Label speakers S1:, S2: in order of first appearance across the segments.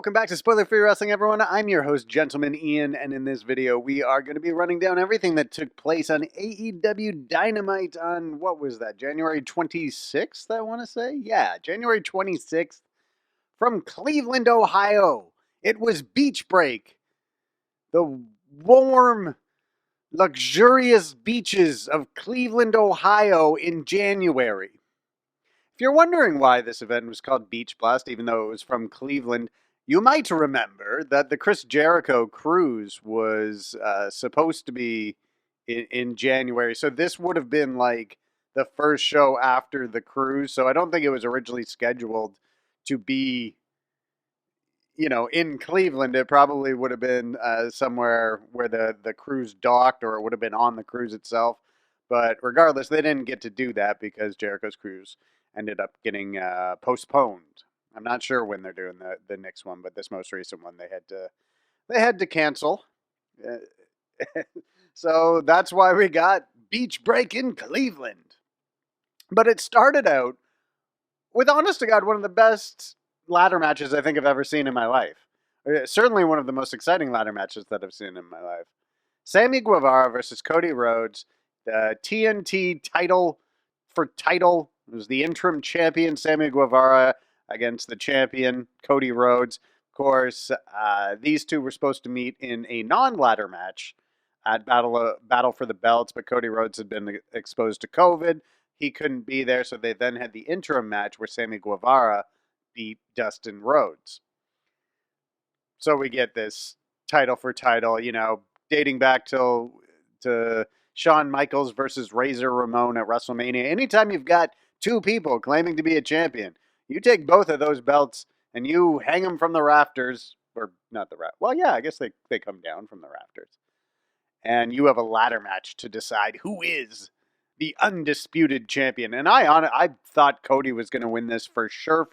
S1: Welcome back to Spoiler Free Wrestling, everyone. I'm your host, Gentleman Ian, and in this video, we are going to be running down everything that took place on AEW Dynamite on, what was that, January 26th, I want to say? Yeah, January 26th from Cleveland, Ohio. It was Beach Break, the warm, luxurious beaches of Cleveland, Ohio in January. If you're wondering why this event was called Beach Blast, even though it was from Cleveland, you might remember that the Chris Jericho cruise was supposed to be in January. So this would have been like the first show after the cruise. So I don't think it was originally scheduled to be, in Cleveland. It probably would have been somewhere where the cruise docked, or it would have been on the cruise itself. But regardless, they didn't get to do that because Jericho's cruise ended up getting postponed. I'm not sure when they're doing the next one, but this most recent one they had to cancel. So that's why we got Beach Break in Cleveland. But it started out with, honest to God, one of the best ladder matches I think I've ever seen in my life. Certainly one of the most exciting ladder matches that I've seen in my life. Sammy Guevara versus Cody Rhodes, the TNT title for title. It was the interim champion, Sammy Guevara, against the champion, Cody Rhodes. Of course, these two were supposed to meet in a non-ladder match at Battle for the Belts, but Cody Rhodes had been exposed to COVID. He couldn't be there, so they then had the interim match where Sammy Guevara beat Dustin Rhodes. So we get this title for title, dating back to Shawn Michaels versus Razor Ramon at WrestleMania. Anytime you've got two people claiming to be a champion, you take both of those belts and you hang them from the rafters, or not the rafters. Well, yeah, I guess they come down from the rafters. And you have a ladder match to decide who is the undisputed champion. And I thought Cody was going to win this for sure.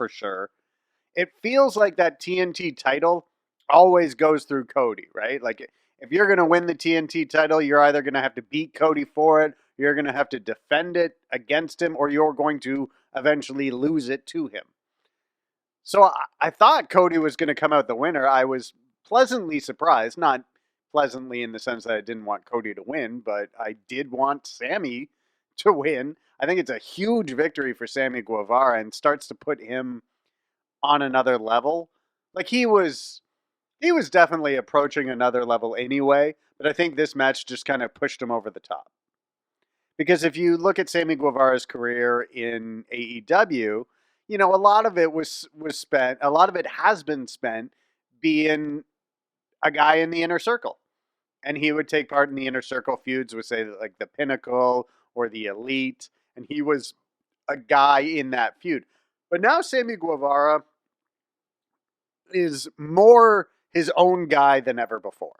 S1: It feels like that TNT title always goes through Cody, right? Like, if you're going to win the TNT title, you're either going to have to beat Cody for it, you're going to have to defend it against him, or you're going to eventually lose it to him. So I thought Cody was going to come out the winner. I was pleasantly surprised, not pleasantly in the sense that I didn't want Cody to win, but I did want Sammy to win. I think it's a huge victory for Sammy Guevara and starts to put him on another level. Like, he was definitely approaching another level anyway, but I think this match just kind of pushed him over the top. Because if you look at Sammy Guevara's career in AEW, a lot of it was spent, a lot of it has been spent being a guy in the inner circle. And he would take part in the inner circle feuds with, say, like the Pinnacle or the Elite, and he was a guy in that feud. But now Sammy Guevara is more his own guy than ever before.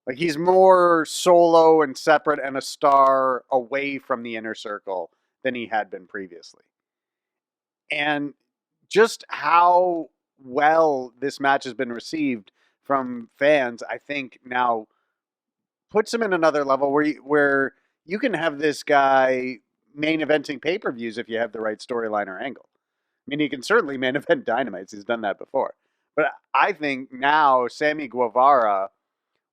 S1: Like, he's more solo and separate and a star away from the inner circle than he had been previously. And just how well this match has been received from fans, I think now puts him in another level where you can have this guy main eventing pay-per-views if you have the right storyline or angle. I mean, he can certainly main event Dynamites. He's done that before. But I think now Sammy Guevara,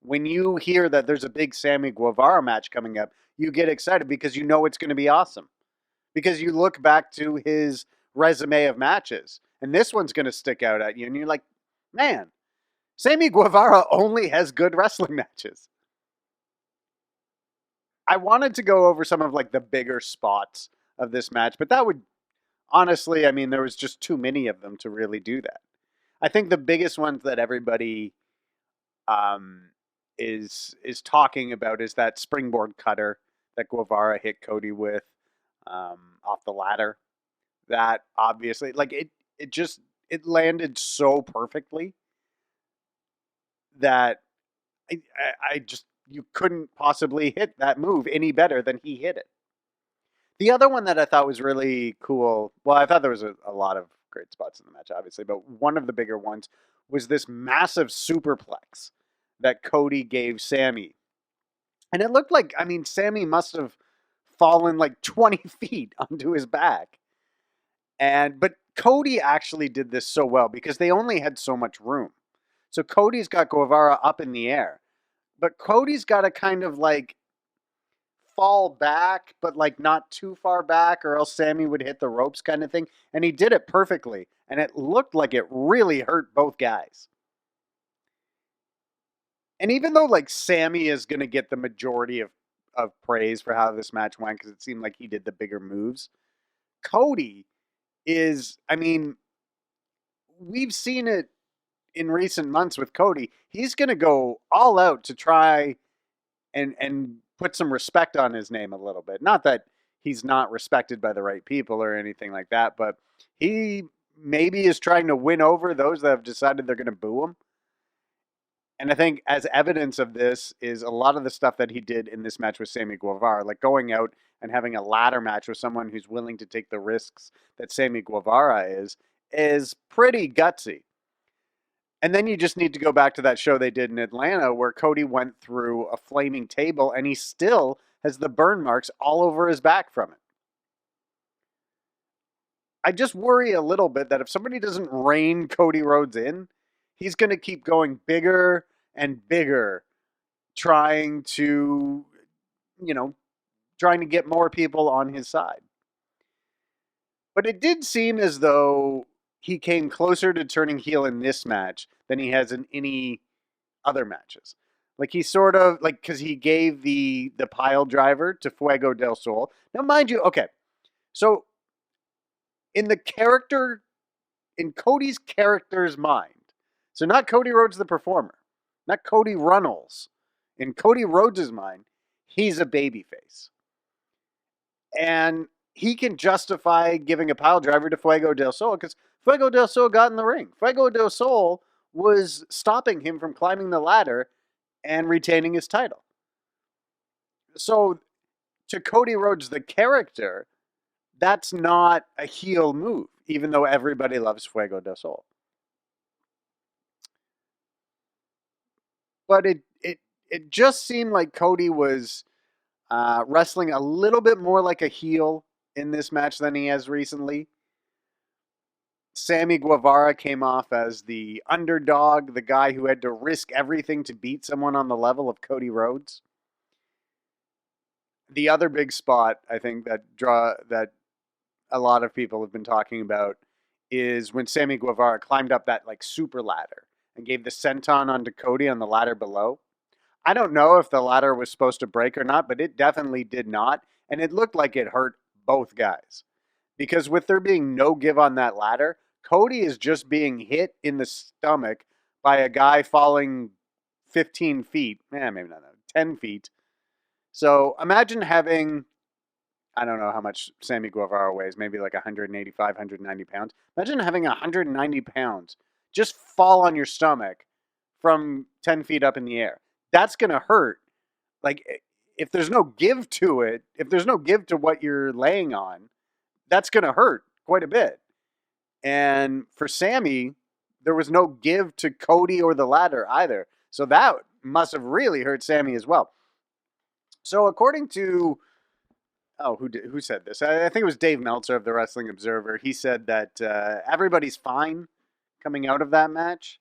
S1: when you hear that there's a big Sammy Guevara match coming up, you get excited because you know it's going to be awesome. Because you look back to his resume of matches, and this one's going to stick out at you, and you're like, man, Sammy Guevara only has good wrestling matches. I wanted to go over some of like the bigger spots of this match, but that would, honestly, I mean, there was just too many of them to really do that. I think the biggest ones that everybody is talking about is that springboard cutter that Guevara hit Cody with off the ladder. That obviously, like, it landed so perfectly that I just, you couldn't possibly hit that move any better than he hit it. The other one that I thought was really cool, well, I thought there was a lot of great spots in the match, obviously, but one of the bigger ones was this massive superplex that Cody gave Sammy. And it looked like, I mean, Sammy must have fallen like 20 feet onto his back. But Cody actually did this so well because they only had so much room. So Cody's got Guevara up in the air, but Cody's got to kind of like fall back, but like not too far back, or else Sammy would hit the ropes kind of thing. And he did it perfectly. And it looked like it really hurt both guys. And even though like Sammy is going to get the majority of praise for how this match went, because it seemed like he did the bigger moves, Cody is, I mean, we've seen it in recent months with Cody. He's going to go all out to try and put some respect on his name a little bit. Not that he's not respected by the right people or anything like that, but he maybe is trying to win over those that have decided they're going to boo him. And I think as evidence of this is a lot of the stuff that he did in this match with Sammy Guevara, like going out and having a ladder match with someone who's willing to take the risks that Sammy Guevara is pretty gutsy. And then you just need to go back to that show they did in Atlanta where Cody went through a flaming table and he still has the burn marks all over his back from it. I just worry a little bit that if somebody doesn't rein Cody Rhodes in, he's going to keep going bigger and bigger, trying to get more people on his side. But it did seem as though he came closer to turning heel in this match than he has in any other matches. Like he sort of, like, because he gave the pile driver to Fuego del Sol. Now, mind you, okay, so in Cody's character's mind, so not Cody Rhodes the performer, not Cody Runnels. In Cody Rhodes' mind, he's a babyface. And he can justify giving a pile driver to Fuego del Sol because Fuego del Sol got in the ring. Fuego del Sol was stopping him from climbing the ladder and retaining his title. So to Cody Rhodes, the character, that's not a heel move, even though everybody loves Fuego del Sol. But it just seemed like Cody was wrestling a little bit more like a heel in this match than he has recently. Sammy Guevara came off as the underdog, the guy who had to risk everything to beat someone on the level of Cody Rhodes. The other big spot, I think, that a lot of people have been talking about is when Sammy Guevara climbed up that like super ladder and gave the senton onto Cody on the ladder below. I don't know if the ladder was supposed to break or not, but it definitely did not. And it looked like it hurt both guys. Because with there being no give on that ladder, Cody is just being hit in the stomach by a guy falling 15 feet. Maybe not 10 feet. So imagine having, I don't know how much Sammy Guevara weighs, maybe like 185, 190 pounds. Imagine having 190 pounds just fall on your stomach from 10 feet up in the air. That's going to hurt. Like, if there's no give to it, if there's no give to what you're laying on, that's going to hurt quite a bit. And for Sammy, there was no give to Cody or the ladder either. So that must have really hurt Sammy as well. So according to, who said this? I think it was Dave Meltzer of the Wrestling Observer. He said that everybody's fine coming out of that match.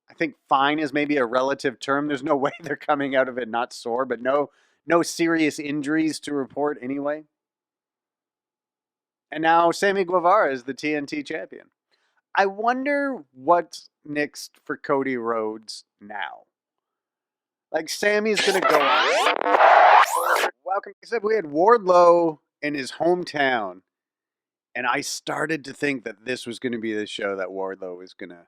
S1: I think fine is maybe a relative term. There's no way they're coming out of it not sore, but no serious injuries to report anyway. And now Sammy Guevara is the TNT champion. I wonder what's next for Cody Rhodes now. Like, Sammy's going to go on. Welcome. He said we had Wardlow in his hometown. And I started to think that this was going to be the show that Wardlow was going to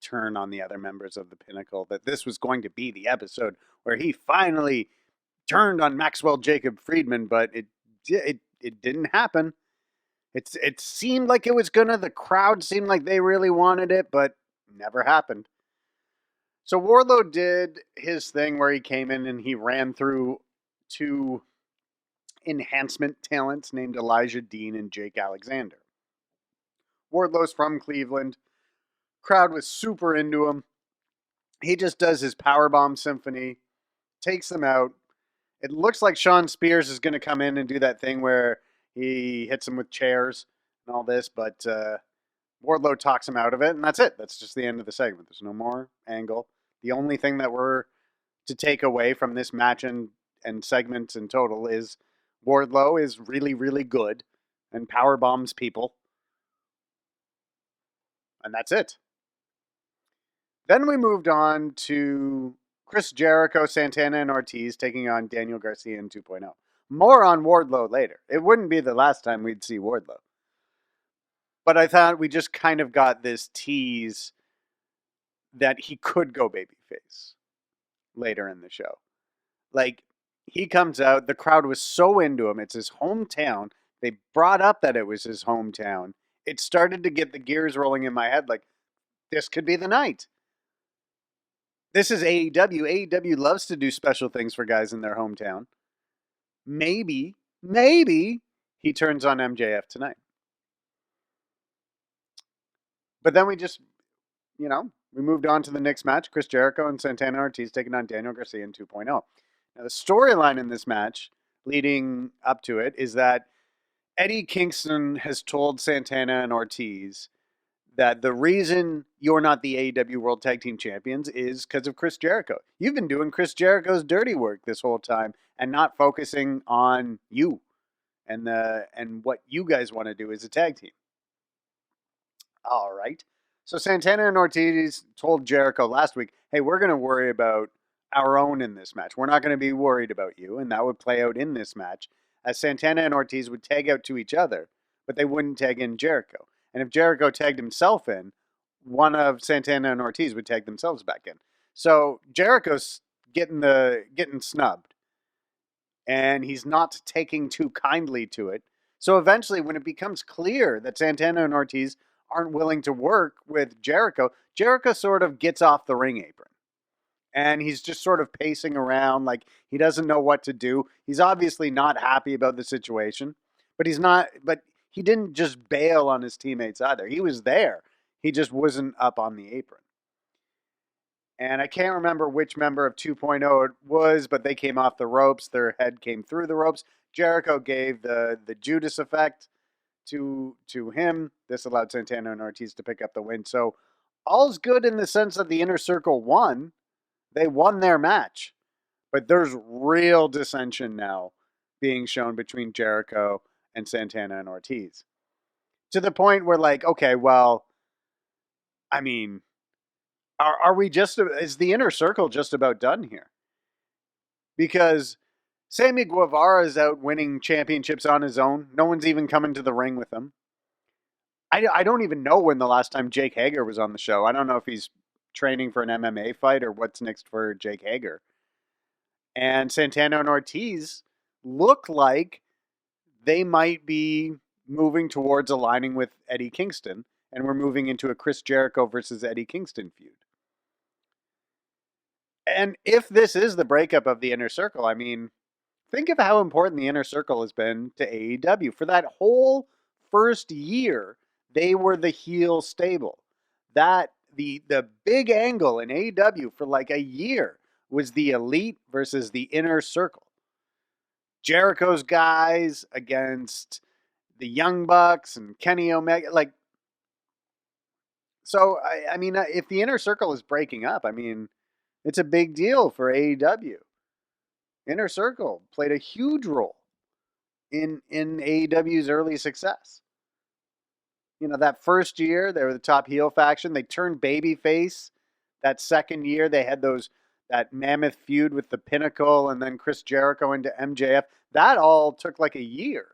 S1: turn on the other members of the Pinnacle. That this was going to be the episode where he finally turned on Maxwell Jacob Friedman. But it didn't happen. It seemed like it was gonna. The crowd seemed like they really wanted it, but never happened. So Wardlow did his thing where he came in and he ran through two enhancement talents named Elijah Dean and Jake Alexander. Wardlow's from Cleveland. Crowd was super into him. He just does his powerbomb symphony, takes them out. It looks like Sean Spears is going to come in and do that thing where he hits him with chairs and all this, but Wardlow talks him out of it, and that's it. That's just the end of the segment. There's no more angle. The only thing that we're to take away from this match and segments in total is Wardlow is really, really good and power bombs people. And that's it. Then we moved on to Chris Jericho, Santana, and Ortiz taking on Daniel Garcia in 2.0. More on Wardlow later. It wouldn't be the last time we'd see Wardlow. But I thought we just kind of got this tease that he could go babyface later in the show. Like, he comes out, the crowd was so into him. It's his hometown. They brought up that it was his hometown. It started to get the gears rolling in my head like, this could be the night. This is AEW. AEW loves to do special things for guys in their hometown. Maybe he turns on MJF tonight. But then we just, we moved on to the next match. Chris Jericho and Santana Ortiz taking on Daniel Garcia in 2.0. Now, the storyline in this match leading up to it is that Eddie Kingston has told Santana and Ortiz that the reason you're not the AEW World Tag Team Champions is because of Chris Jericho. You've been doing Chris Jericho's dirty work this whole time and not focusing on you and what you guys want to do as a tag team. All right. So Santana and Ortiz told Jericho last week, hey, we're going to worry about our own in this match. We're not going to be worried about you. And that would play out in this match as Santana and Ortiz would tag out to each other, but they wouldn't tag in Jericho. And if Jericho tagged himself in, one of Santana and Ortiz would tag themselves back in. So Jericho's getting snubbed. And he's not taking too kindly to it. So eventually, when it becomes clear that Santana and Ortiz aren't willing to work with Jericho, Jericho sort of gets off the ring apron. And he's just sort of pacing around like he doesn't know what to do. He's obviously not happy about the situation, but he didn't just bail on his teammates either. He was there. He just wasn't up on the apron. And I can't remember which member of 2.0 it was, but they came off the ropes. Their head came through the ropes. Jericho gave the Judas effect to him. This allowed Santana and Ortiz to pick up the win. So all's good in the sense that the Inner Circle won. They won their match. But there's real dissension now being shown between Jericho and Santana and Ortiz. To the point where, like, okay, well, I mean, are we is the Inner Circle just about done here? Because Sammy Guevara is out winning championships on his own. No one's even coming to the ring with him. I don't even know when the last time Jake Hager was on the show. I don't know if he's training for an MMA fight or what's next for Jake Hager. And Santana and Ortiz look like they might be moving towards aligning with Eddie Kingston. And we're moving into a Chris Jericho versus Eddie Kingston feud. And if this is the breakup of the Inner Circle, I mean, think of how important the Inner Circle has been to AEW. For that whole first year, they were the heel stable. That the big angle in AEW for like a year was the Elite versus the Inner Circle. Jericho's guys against the Young Bucks and Kenny Omega. Like, so, I mean, if the Inner Circle is breaking up, I mean, it's a big deal for AEW. Inner Circle played a huge role in AEW's early success. You know, that first year, they were the top heel faction. They turned babyface. That second year, they had that mammoth feud with the Pinnacle and then Chris Jericho into MJF. That all took like a year.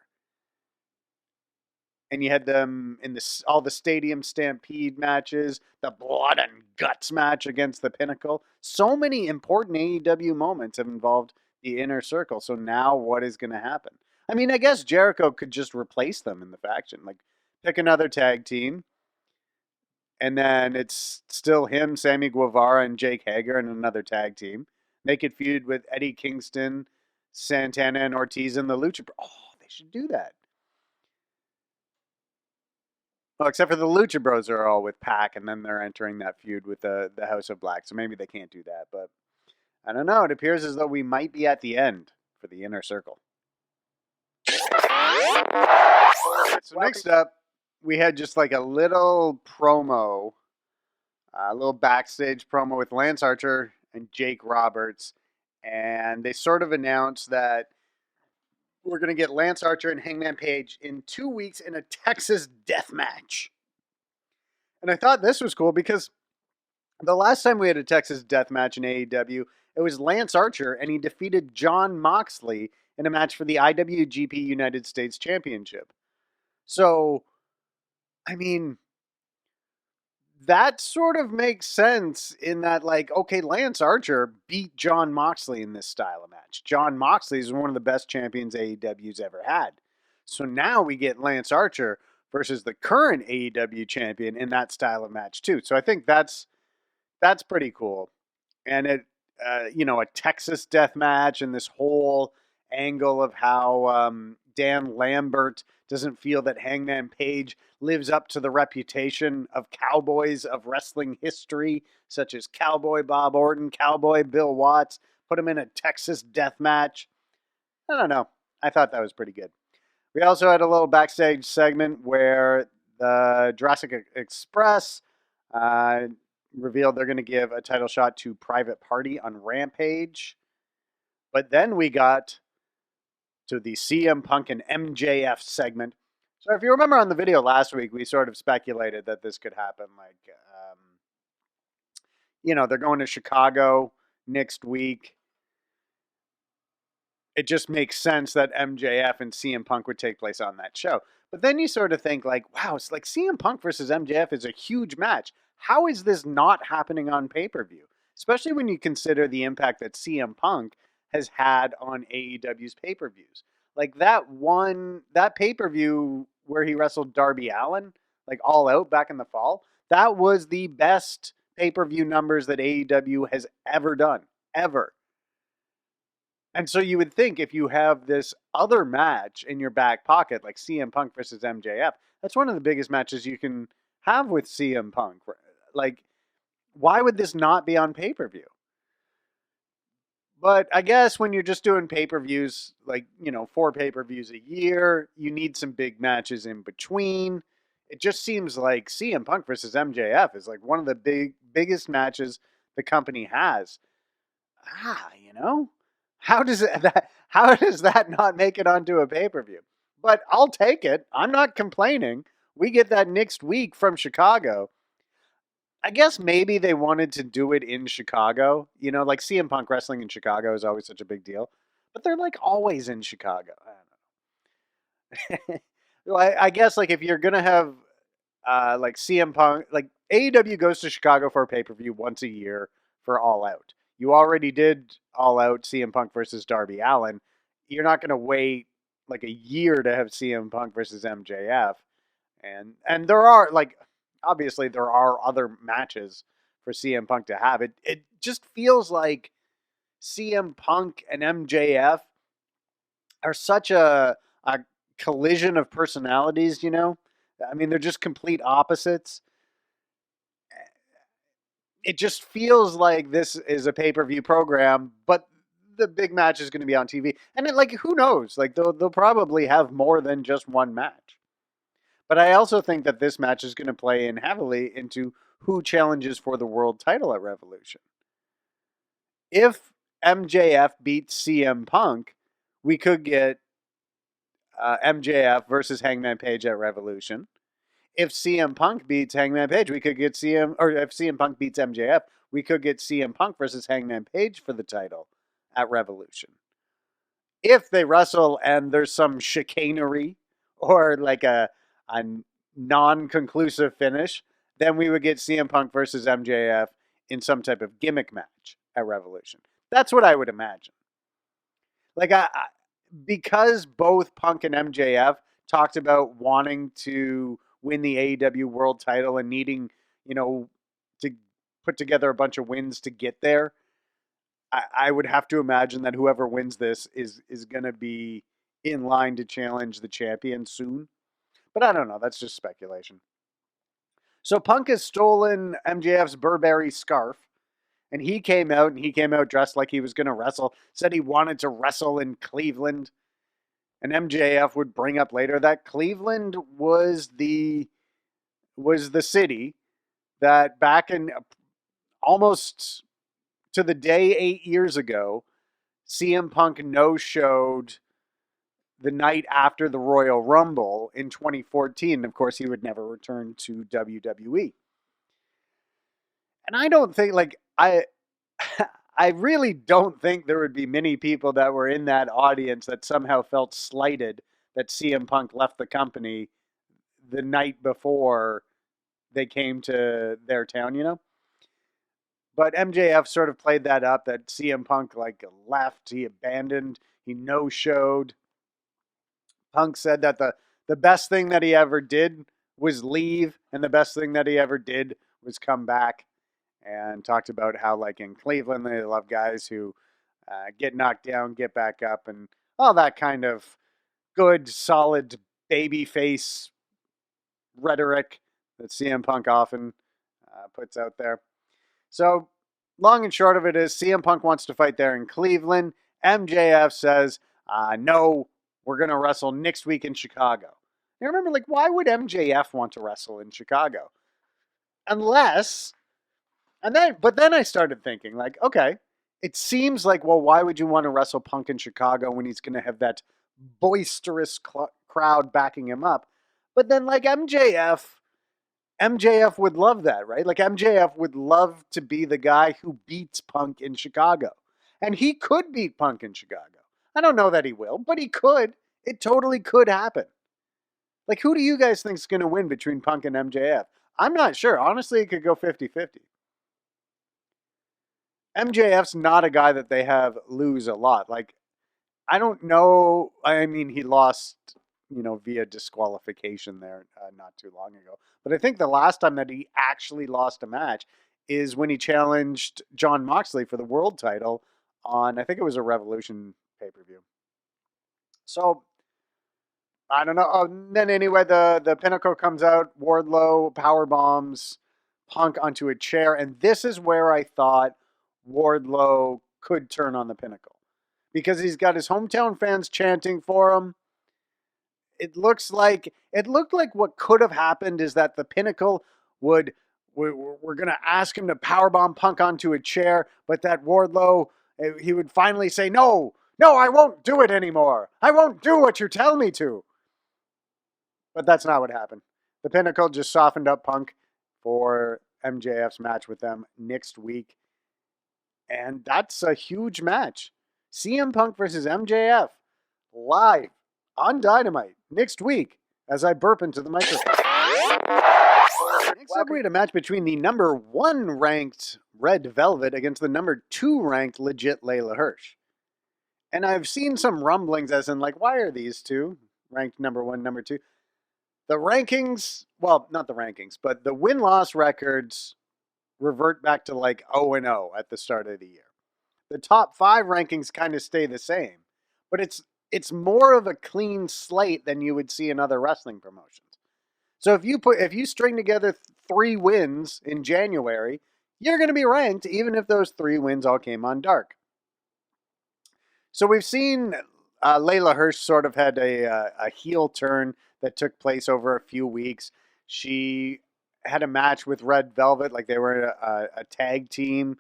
S1: And you had them in all the Stadium Stampede matches, the Blood and Guts match against the Pinnacle. So many important AEW moments have involved the Inner Circle. So now what is going to happen? I mean, I guess Jericho could just replace them in the faction. Like, pick another tag team. And then it's still him, Sammy Guevara, and Jake Hager in another tag team. Make it feud with Eddie Kingston, Santana, and Ortiz in the Lucha Bros. Oh, they should do that. Well, except for the Lucha Bros are all with Pac, and then they're entering that feud with the House of Black. So maybe they can't do that. But I don't know. It appears as though we might be at the end for the Inner Circle. So next up, we had just like a little promo, a little backstage promo with Lance Archer and Jake Roberts. And they sort of announced that we're going to get Lance Archer and Hangman Page in 2 weeks in a Texas death match. And I thought this was cool because the last time we had a Texas death match in AEW, it was Lance Archer, and he defeated Jon Moxley in a match for the IWGP United States Championship. So, I mean, that sort of makes sense in that, like, okay, Lance Archer beat Jon Moxley in this style of match. Jon Moxley is one of the best champions AEW's ever had. So now we get Lance Archer versus the current AEW champion in that style of match too. So I think that's pretty cool. And it, a Texas death match and this whole angle of how Dan Lambert doesn't feel that Hangman Page lives up to the reputation of cowboys of wrestling history, such as Cowboy Bob Orton, Cowboy Bill Watts. Put him in a Texas death match. I don't know. I thought that was pretty good. We also had a little backstage segment where the Jurassic Express revealed they're going to give a title shot to Private Party on Rampage. But then we got to the CM Punk and MJF segment. So if you remember on the video last week, we sort of speculated that this could happen. Like, they're going to Chicago next week. It just makes sense that MJF and CM Punk would take place on that show. But then you sort of think like, wow, it's like CM Punk versus MJF is a huge match. How is this not happening on pay-per-view? Especially when you consider the impact that CM Punk has had on AEW's pay-per-views. Like that pay-per-view where he wrestled Darby Allin, like All Out back in the fall, that was the best pay-per-view numbers that AEW has ever done, ever. And so you would think if you have this other match in your back pocket, like CM Punk versus MJF, that's one of the biggest matches you can have with CM Punk. Like, why would this not be on pay-per-view? But I guess when you're just doing pay-per-views, like, 4 pay-per-views a year, you need some big matches in between. It just seems like CM Punk versus MJF is like one of the biggest matches the company has. How does that not make it onto a pay-per-view? But I'll take it. I'm not complaining. We get that next week from Chicago. I guess maybe they wanted to do it in Chicago. Like CM Punk wrestling in Chicago is always such a big deal. But they're like always in Chicago. I don't know. Well, I guess like if you're going to have like CM Punk, like AEW goes to Chicago for a pay-per-view once a year for All Out. You already did All Out CM Punk versus Darby Allin. You're not going to wait like a year to have CM Punk versus MJF. And there are like, obviously there are other matches for CM Punk to have. It just feels like CM Punk and MJF are such a collision of personalities, I mean, they're just complete opposites. It just feels like this is a pay-per-view program, but the big match is going to be on TV. And who knows? Like they'll probably have more than just one match. But I also think that this match is going to play in heavily into who challenges for the world title at Revolution. If MJF beats CM Punk, we could get MJF versus Hangman Page at Revolution. If CM Punk beats Hangman Page, we could get if CM Punk beats MJF, we could get CM Punk versus Hangman Page for the title at Revolution. If they wrestle and there's some chicanery or like a non-conclusive finish, then we would get CM Punk versus MJF in some type of gimmick match at Revolution. That's what I would imagine. Like, because both Punk and MJF talked about wanting to win the AEW world title and needing, to put together a bunch of wins to get there, I would have to imagine that whoever wins this is going to be in line to challenge the champion soon. But I don't know. That's just speculation. So Punk has stolen MJF's Burberry scarf. And he came out dressed like he was going to wrestle. Said he wanted to wrestle in Cleveland. And MJF would bring up later that Cleveland was the was the city that back in almost to the day 8 years ago, CM Punk no-showed the night after the Royal Rumble in 2014. Of course, he would never return to WWE. And I don't think, I really don't think there would be many people that were in that audience that somehow felt slighted that CM Punk left the company the night before they came to their town. But MJF sort of played that up that CM Punk left, he abandoned, he no-showed. Punk said that the best thing that he ever did was leave, and the best thing that he ever did was come back, and talked about how in Cleveland they love guys who get knocked down, get back up, and all that kind of good, solid baby face rhetoric that CM Punk often puts out there. So, long and short of it is CM Punk wants to fight there in Cleveland. MJF says, no, we're going to wrestle next week in Chicago. Now remember, why would MJF want to wrestle in Chicago? Unless, but then I started thinking, okay, it seems well, why would you want to wrestle Punk in Chicago when he's going to have that boisterous crowd backing him up? But then, MJF would love that, right? MJF would love to be the guy who beats Punk in Chicago. And he could beat Punk in Chicago. I don't know that he will, but he could. It totally could happen. Who do you guys think is going to win between Punk and MJF? I'm not sure. Honestly, it could go 50-50. MJF's not a guy that they have lose a lot. I don't know. I mean, he lost, via disqualification there not too long ago. But I think the last time that he actually lost a match is when he challenged Jon Moxley for the world title on, I think it was a Revolution pay-per-view. So, I don't know. Oh, then anyway, the Pinnacle comes out. Wardlow power bombs Punk onto a chair. And this is where I thought Wardlow could turn on the Pinnacle. Because he's got his hometown fans chanting for him. It looked like what could have happened is that the Pinnacle we're going to ask him to powerbomb Punk onto a chair, but that Wardlow, he would finally say, no, I won't do it anymore. I won't do what you tell me to. But that's not what happened. The Pinnacle just softened up Punk for MJF's match with them next week. And that's a huge match. CM Punk versus MJF live on Dynamite next week as I burp into the microphone. Next up, we had a match between the number 1 ranked Red Velvet against the number 2 ranked legit Layla Hirsch. And I've seen some rumblings as in why are these two ranked number 1, number 2? The rankings, well, not the rankings, but the win-loss records revert back to 0-0 at the start of the year. The top 5 rankings kind of stay the same, but it's more of a clean slate than you would see in other wrestling promotions. So if you string together 3 wins in January, you're going to be ranked even if those 3 wins all came on Dark. So we've seen Layla Hirsch sort of had a heel turn that took place over a few weeks. She had a match with Red Velvet, they were a tag team,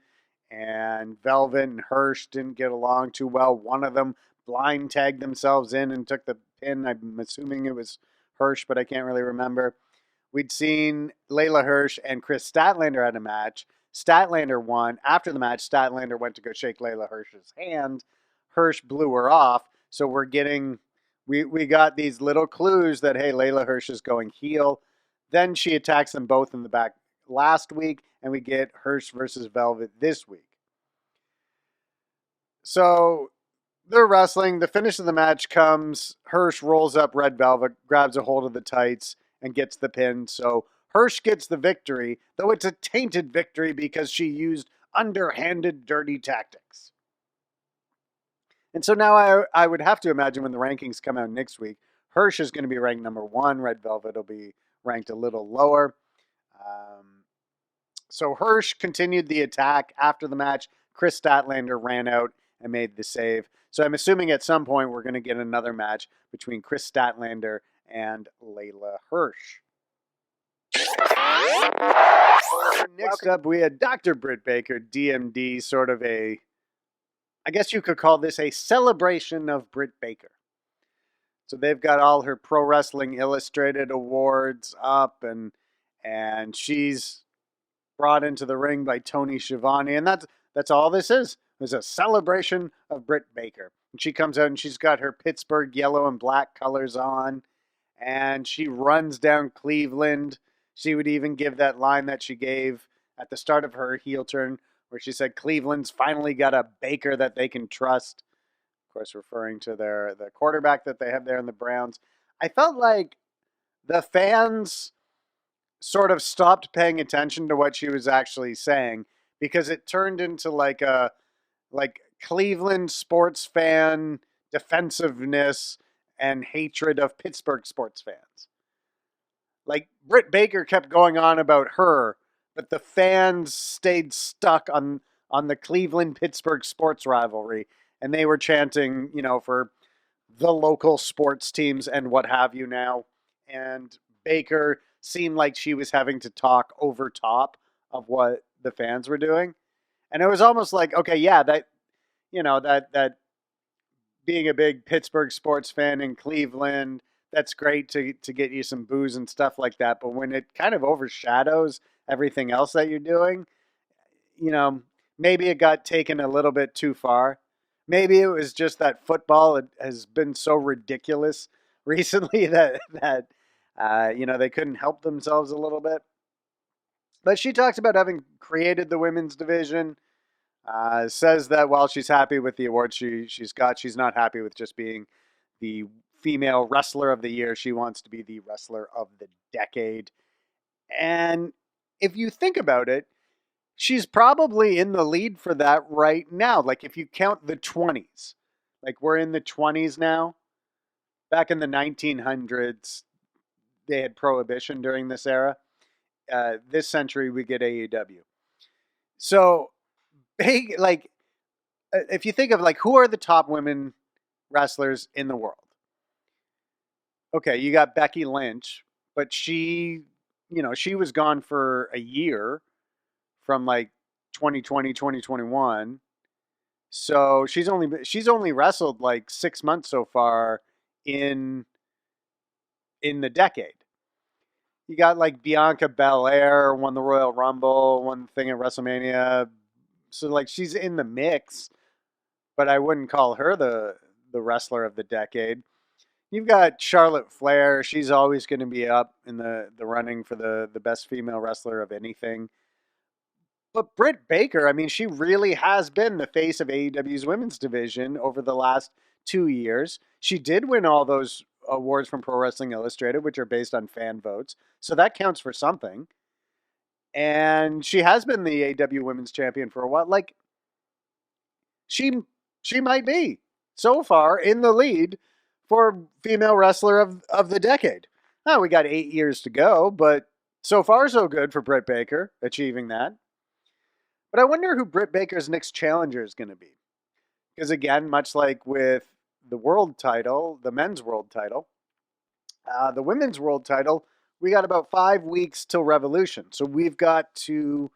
S1: and Velvet and Hirsch didn't get along too well. One of them blind tagged themselves in and took the pin. I'm assuming it was Hirsch, but I can't really remember. We'd seen Layla Hirsch and Chris Statlander had a match. Statlander won. After the match, Statlander went to go shake Layla Hirsch's hand. Hirsch blew her off. So we got these little clues that, hey, Layla Hirsch is going heel. Then she attacks them both in the back last week, and we get Hirsch versus Velvet this week. So they're wrestling. The finish of the match comes. Hirsch rolls up Red Velvet, grabs a hold of the tights, and gets the pin. So Hirsch gets the victory, though it's a tainted victory because she used underhanded, dirty tactics. And so now I would have to imagine when the rankings come out next week, Hirsch is going to be ranked number 1. Red Velvet will be ranked a little lower. So Hirsch continued the attack after the match. Chris Statlander ran out and made the save. So I'm assuming at some point we're going to get another match between Chris Statlander and Layla Hirsch. Next up, we had Dr. Britt Baker, DMD, sort of I guess you could call this a celebration of Britt Baker. So they've got all her Pro Wrestling Illustrated awards up, and she's brought into the ring by Tony Schiavone, and that's all this is. It's a celebration of Britt Baker. And she comes out and she's got her Pittsburgh yellow and black colors on, and she runs down Cleveland. She would even give that line that she gave at the start of her heel turn, where she said Cleveland's finally got a Baker that they can trust. Of course, referring to the quarterback that they have there in the Browns. I felt like the fans sort of stopped paying attention to what she was actually saying, because it turned into like Cleveland sports fan defensiveness and hatred of Pittsburgh sports fans. Like, Britt Baker kept going on about her, but the fans stayed stuck on the Cleveland-Pittsburgh sports rivalry, and they were chanting, for the local sports teams and what have you now. And Baker seemed like she was having to talk over top of what the fans were doing. And it was almost like, okay, yeah, that being a big Pittsburgh sports fan in Cleveland, that's great to get you some booze and stuff like that. But when it kind of overshadows everything else that you're doing, maybe it got taken a little bit too far. Maybe it was just that football has been so ridiculous recently that they couldn't help themselves a little bit. But she talks about having created the women's division. Says that while she's happy with the award she's got, she's not happy with just being the female wrestler of the year. She wants to be the wrestler of the decade. And if you think about it, she's probably in the lead for that right now. Like, if you count the 20s, like, we're in the 20s now. Back in the 1900s, they had prohibition during this era. This century, we get AEW. So, if you think of, who are the top women wrestlers in the world? Okay, you got Becky Lynch, but she was gone for a year from 2020, 2021. So she's only wrestled 6 months so far in the decade. You got Bianca Belair, won the Royal Rumble, won the thing at WrestleMania. So she's in the mix, but I wouldn't call her the wrestler of the decade. You've got Charlotte Flair. She's always going to be up in the running for the best female wrestler of anything. But Britt Baker, I mean, she really has been the face of AEW's women's division over the last 2 years. She did win all those awards from Pro Wrestling Illustrated, which are based on fan votes. So that counts for something. And she has been the AEW women's champion for a while. She might be, so far, in the lead for female wrestler of the decade. Now, we got 8 years to go, but so far so good for Britt Baker achieving that. But I wonder who Britt Baker's next challenger is going to be. Because again, much like with the world title, the men's world title, the women's world title, we got about 5 weeks till Revolution. So we've got to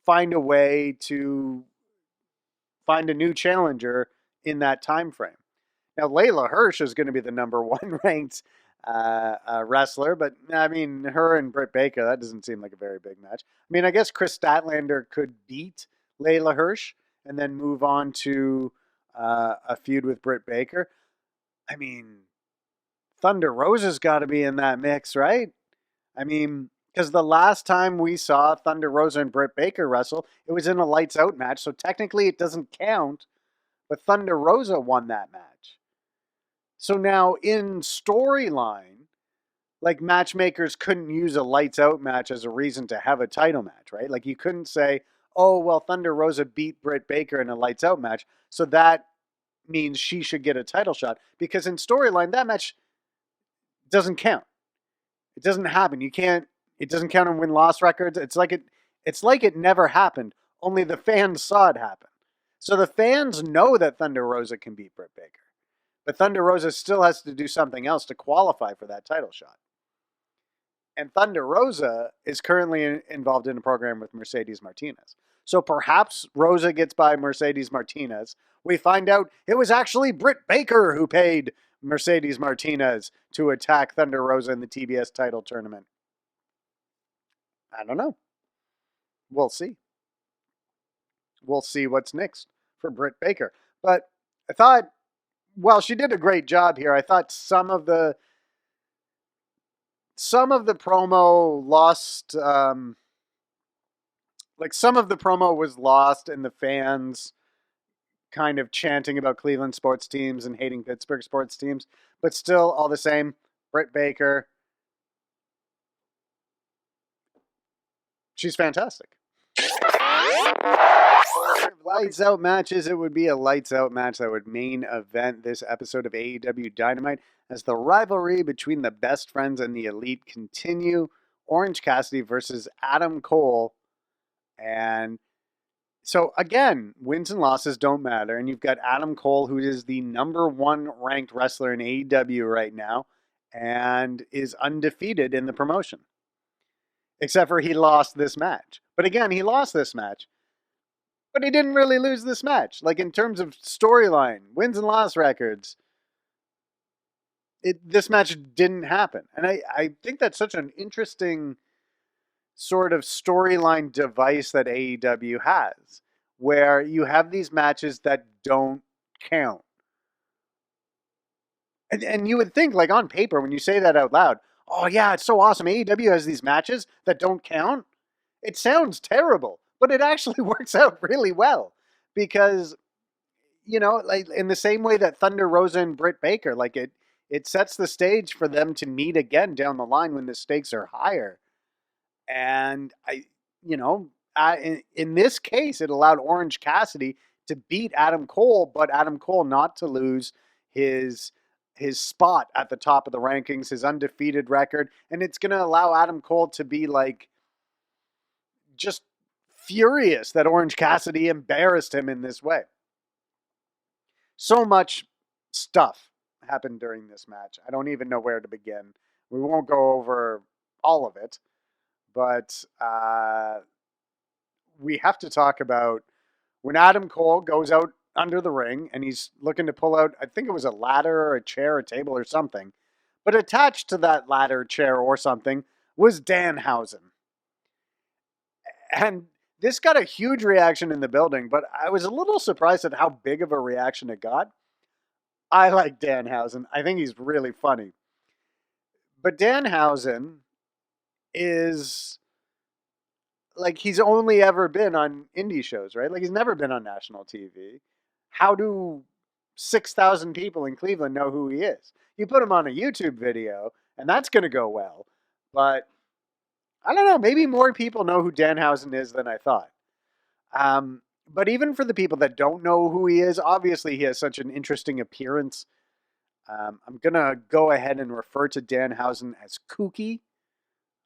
S1: find a way to find a new challenger in that time frame. Now, Layla Hirsch is going to be the number one ranked wrestler, but I mean, her and Britt Baker, that doesn't seem like a very big match. I mean, I guess Chris Statlander could beat Layla Hirsch and then move on to a feud with Britt Baker. I mean, Thunder Rosa's got to be in that mix, right? I mean, because the last time we saw Thunder Rosa and Britt Baker wrestle, it was in a lights out match, so technically it doesn't count, but Thunder Rosa won that match. So now in storyline, matchmakers couldn't use a lights out match as a reason to have a title match, right? You couldn't say, oh, well, Thunder Rosa beat Britt Baker in a lights out match, so that means she should get a title shot. Because in storyline, that match doesn't count. It doesn't happen. It doesn't count on win-loss records. It's like it never happened, only the fans saw it happen. So the fans know that Thunder Rosa can beat Britt Baker. But Thunder Rosa still has to do something else to qualify for that title shot. And Thunder Rosa is currently involved in a program with Mercedes Martinez. So perhaps Rosa gets by Mercedes Martinez. We find out it was actually Britt Baker who paid Mercedes Martinez to attack Thunder Rosa in the TBS title tournament. I don't know. We'll see. We'll see what's next for Britt Baker. But I thought, well, she did a great job here. I thought some of the promo lost, some of the promo was lost in the fans kind of chanting about Cleveland sports teams and hating Pittsburgh sports teams. But still, all the same, Britt Baker, she's fantastic. Lights out matches. It would be a lights out match that would main event this episode of AEW Dynamite as the rivalry between the Best Friends and the Elite continue. Orange Cassidy versus Adam Cole. And so again, wins and losses don't matter. And you've got Adam Cole, who is the #1 ranked wrestler in AEW right now and is undefeated in the promotion. Except for he lost this match. But again, he lost this match. But he didn't really lose this match. Like, in terms of storyline, wins and loss records, this match didn't happen. And I think that's such an interesting sort of storyline device that AEW has, where you have these matches that don't count. And you would think, like, on paper, when you say that out loud, oh yeah, it's so awesome. AEW has these matches that don't count. It sounds terrible. But it actually works out really well because, like in the same way that Thunder Rosa and Britt Baker, like it sets the stage for them to meet again down the line when the stakes are higher. And in this case, it allowed Orange Cassidy to beat Adam Cole, but Adam Cole not to lose his spot at the top of the rankings, his undefeated record. And it's going to allow Adam Cole to be like, just furious that Orange Cassidy embarrassed him in this way. So much stuff happened during this match. I don't even know where to begin. We won't go over all of it, but we have to talk about when Adam Cole goes out under the ring and he's looking to pull out, I think it was a ladder or a chair, a table or something, but attached to that ladder, chair or something was Danhausen. And this got a huge reaction in the building, but I was a little surprised at how big of a reaction it got. I like Danhausen. I think he's really funny. But Danhausen is like, he's only ever been on indie shows, right? Like, he's never been on national TV. How do 6,000 people in Cleveland know who he is? You put him on a YouTube video, and that's going to go well. But I don't know, maybe more people know who Danhausen is than I thought. But even for the people that don't know who he is, obviously he has such an interesting appearance. I'm going to go ahead and refer to Danhausen as kooky.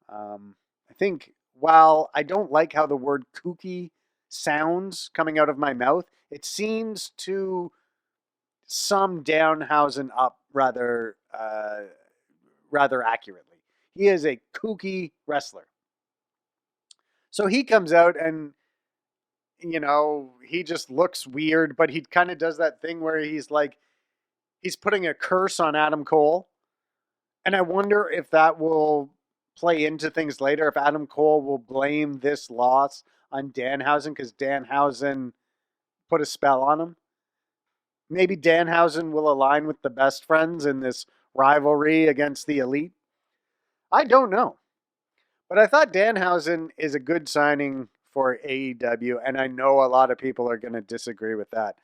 S1: I think while I don't like how the word kooky sounds coming out of my mouth, it seems to sum Danhausen up rather accurately. He is a kooky wrestler. So he comes out and, he just looks weird, but he kind of does that thing where he's like, he's putting a curse on Adam Cole. And I wonder if that will play into things later, if Adam Cole will blame this loss on Danhausen because Danhausen put a spell on him. Maybe Danhausen will align with the Best Friends in this rivalry against the Elite. I don't know. But I thought Danhausen is a good signing for AEW, and I know a lot of people are going to disagree with that.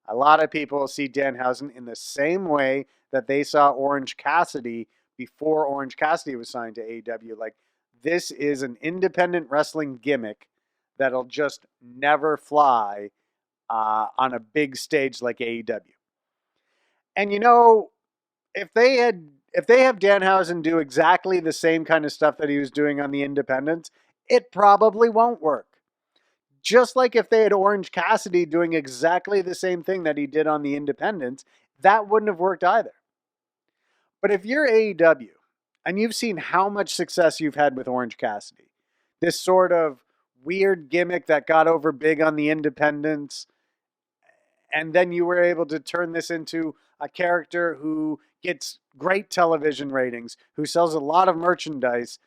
S1: A lot of people see Danhausen in the same way that they saw Orange Cassidy before Orange Cassidy was signed to AEW. Like, this is an independent wrestling gimmick that'll just never fly on a big stage like AEW. And if they have Danhausen do exactly the same kind of stuff that he was doing on the Independents, it probably won't work. Just like if they had Orange Cassidy doing exactly the same thing that he did on the Independents, that wouldn't have worked either. But if you're AEW And you've seen how much success you've had with Orange Cassidy. This sort of weird gimmick that got over big on the independents. And then you were able to turn this into a character who gets great television ratings, who sells a lot of merchandise.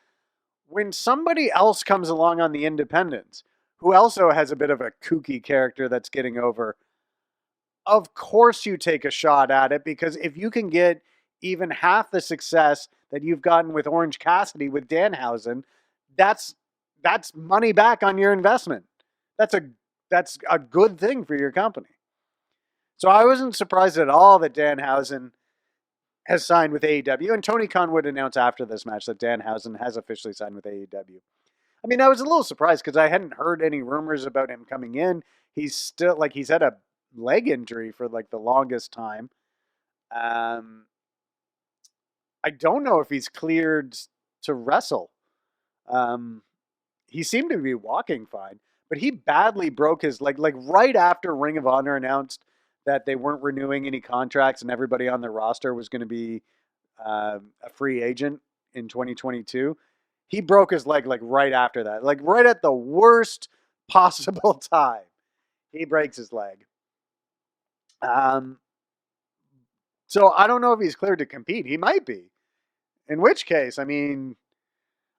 S1: When somebody else comes along on the independents, who also has a bit of a kooky character that's getting over, of course you take a shot at it, because if you can get even half the success that you've gotten with Orange Cassidy with Danhausen, that's money back on your investment. That's a good thing for your company. So I wasn't surprised at all that Danhausen has signed with AEW, and Tony Khan would announce after this match that Danhausen has officially signed with AEW. I mean, I was a little surprised because I hadn't heard any rumors about him coming in. He's still he's had a leg injury for the longest time. I don't know if he's cleared to wrestle. He seemed to be walking fine, but he badly broke his leg. Like right after Ring of Honor announced that they weren't renewing any contracts and everybody on their roster was going to be a free agent in 2022. He broke his leg right after that, right at the worst possible time. He breaks his leg. So I don't know if he's cleared to compete. He might be. In which case, I mean,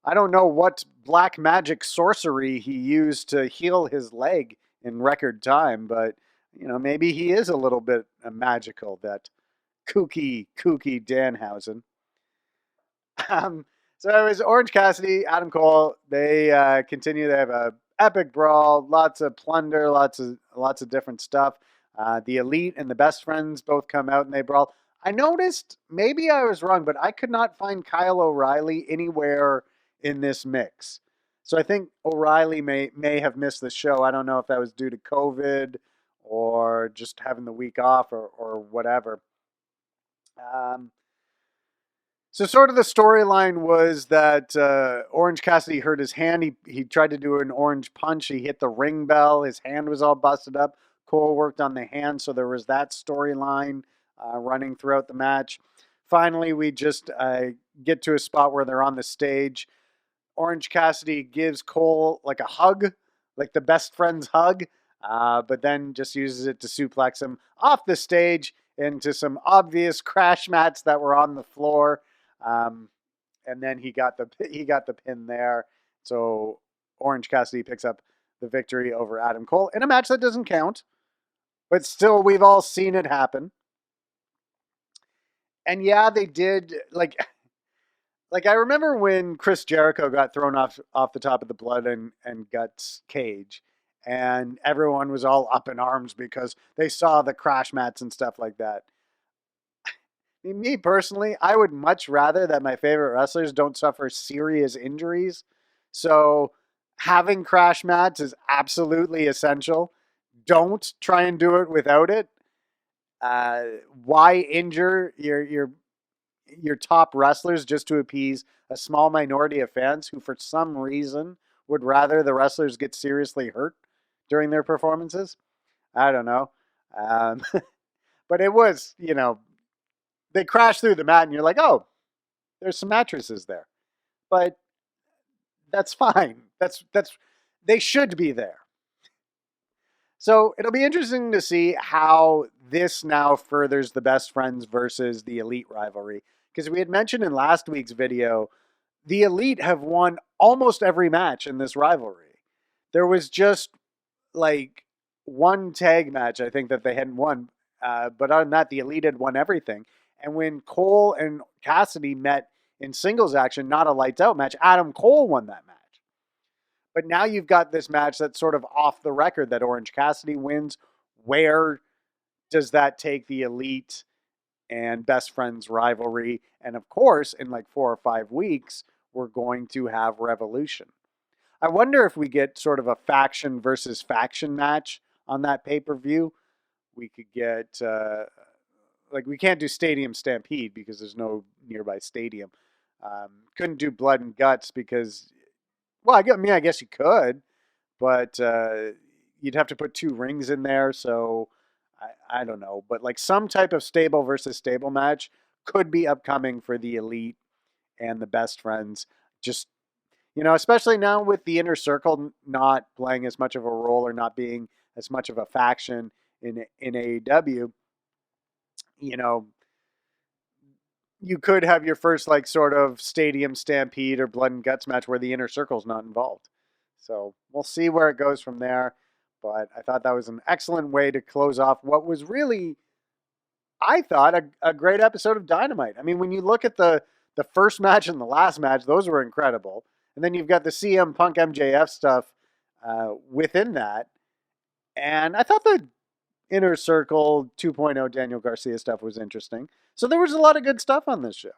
S1: I don't know what black magic sorcery he used to heal his leg in record time, but maybe he is a little bit magical, that kooky Danhausen. So it was Orange Cassidy, Adam Cole. They continue. They have a epic brawl, lots of plunder, lots of different stuff. The Elite and the Best Friends both come out and they brawl. I noticed, maybe I was wrong, but I could not find Kyle O'Reilly anywhere in this mix. So I think O'Reilly may have missed the show. I don't know if that was due to COVID or just having the week off or whatever. So sort of the storyline was that Orange Cassidy hurt his hand. He tried to do an orange punch. He hit the ring bell. His hand was all busted up. Cole worked on the hand, so there was that storyline running throughout the match. Finally, we just get to a spot where they're on the stage. Orange Cassidy gives Cole like a hug, like the best friend's hug, but then just uses it to suplex him off the stage into some obvious crash mats that were on the floor. And then he got the pin there. So Orange Cassidy picks up the victory over Adam Cole in a match that doesn't count, but still we've all seen it happen. And yeah, they did like I remember when Chris Jericho got thrown off the top of the Blood and Guts cage, and everyone was all up in arms because they saw the crash mats and stuff like that. Me personally, I would much rather that my favorite wrestlers don't suffer serious injuries. So having crash mats is absolutely essential. Don't try and do it without it. Why injure your top wrestlers just to appease a small minority of fans who, for some reason, would rather the wrestlers get seriously hurt during their performances? I don't know. But it was, they crash through the mat and you're like, oh, there's some mattresses there. But that's fine. They should be there. So it'll be interesting to see how this now furthers the Best Friends versus the Elite rivalry. Because we had mentioned in last week's video, the Elite have won almost every match in this rivalry. There was just one tag match, I think, that they hadn't won. But other than that, the Elite had won everything. And when Cole and Cassidy met in singles action, not a lights out match, Adam Cole won that match. But now you've got this match that's sort of off the record that Orange Cassidy wins. Where does that take the Elite and Best Friends rivalry? And of course, in 4 or 5 weeks, we're going to have Revolution. I wonder if we get sort of a faction versus faction match on that pay-per-view. We could get, we can't do Stadium Stampede because there's no nearby stadium. Couldn't do Blood and Guts because, well, I guess you could, but you'd have to put 2 rings in there, so I don't know. But some type of stable versus stable match could be upcoming for the Elite and the best friends. Just, especially now with the inner circle not playing as much of a role or not being as much of a faction in AEW, you know, you could have your first like sort of stadium stampede or blood and guts match where the inner circle's not involved. So we'll see where it goes from there. But I thought that was an excellent way to close off what was really, I thought, a great episode of Dynamite. I mean, when you look at the first match and the last match, those were incredible. And then you've got the CM Punk MJF stuff within that. And I thought the Inner Circle 2.0 Daniel Garcia stuff was interesting. So there was a lot of good stuff on this show.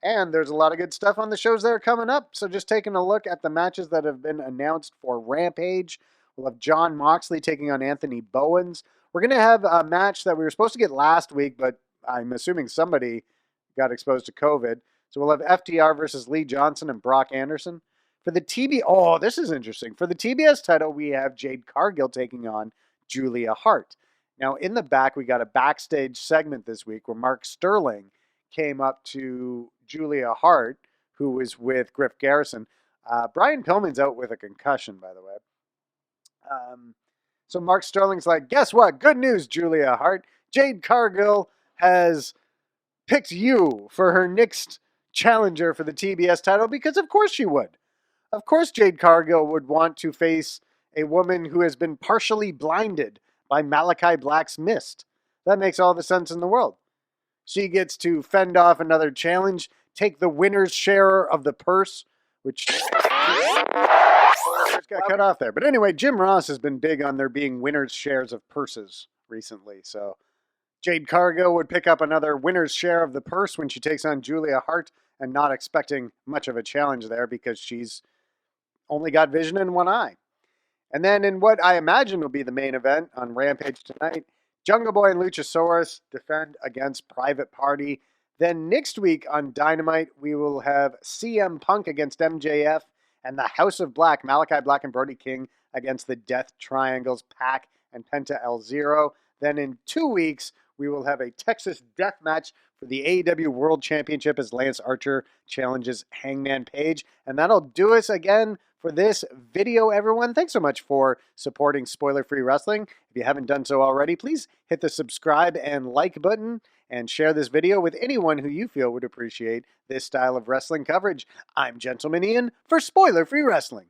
S1: And there's a lot of good stuff on the shows that are coming up. So just taking a look at the matches that have been announced for Rampage. We'll have Jon Moxley taking on Anthony Bowens. We're going to have a match that we were supposed to get last week, but I'm assuming somebody got exposed to COVID. So we'll have FTR versus Lee Johnson and Brock Anderson. For the this is interesting. For the TBS title, we have Jade Cargill taking on Julia Hart. Now, in the back, we got a backstage segment this week where Mark Sterling came up to Julia Hart, who was with Griff Garrison. Brian Pillman's out with a concussion, by the way. So Mark Sterling's like, guess what? Good news, Julia Hart. Jade Cargill has picked you for her next challenger for the TBS title because of course she would. Of course Jade Cargill would want to face a woman who has been partially blinded by Malachi Black's mist. That makes all the sense in the world. She gets to fend off another challenge, take the winner's share of the purse, which got cut off there. But anyway, Jim Ross has been big on there being winners' shares of purses recently. So Jade Cargill would pick up another winner's share of the purse when she takes on Julia Hart, and not expecting much of a challenge there because she's only got vision in one eye. And then in what I imagine will be the main event on Rampage tonight, Jungle Boy and Luchasaurus defend against Private Party. Then next week on Dynamite, we will have CM Punk against MJF and the House of Black, Malachi Black and Brody King, against the Death Triangles, Pac and Penta El Zero. Then in 2 weeks, we will have a Texas death match for the AEW World Championship as Lance Archer challenges Hangman Page. And that'll do us again for this video, everyone. Thanks so much for supporting Spoiler-Free Wrestling. If you haven't done so already, please hit the subscribe and like button and share this video with anyone who you feel would appreciate this style of wrestling coverage. I'm Gentleman Ian for Spoiler-Free Wrestling.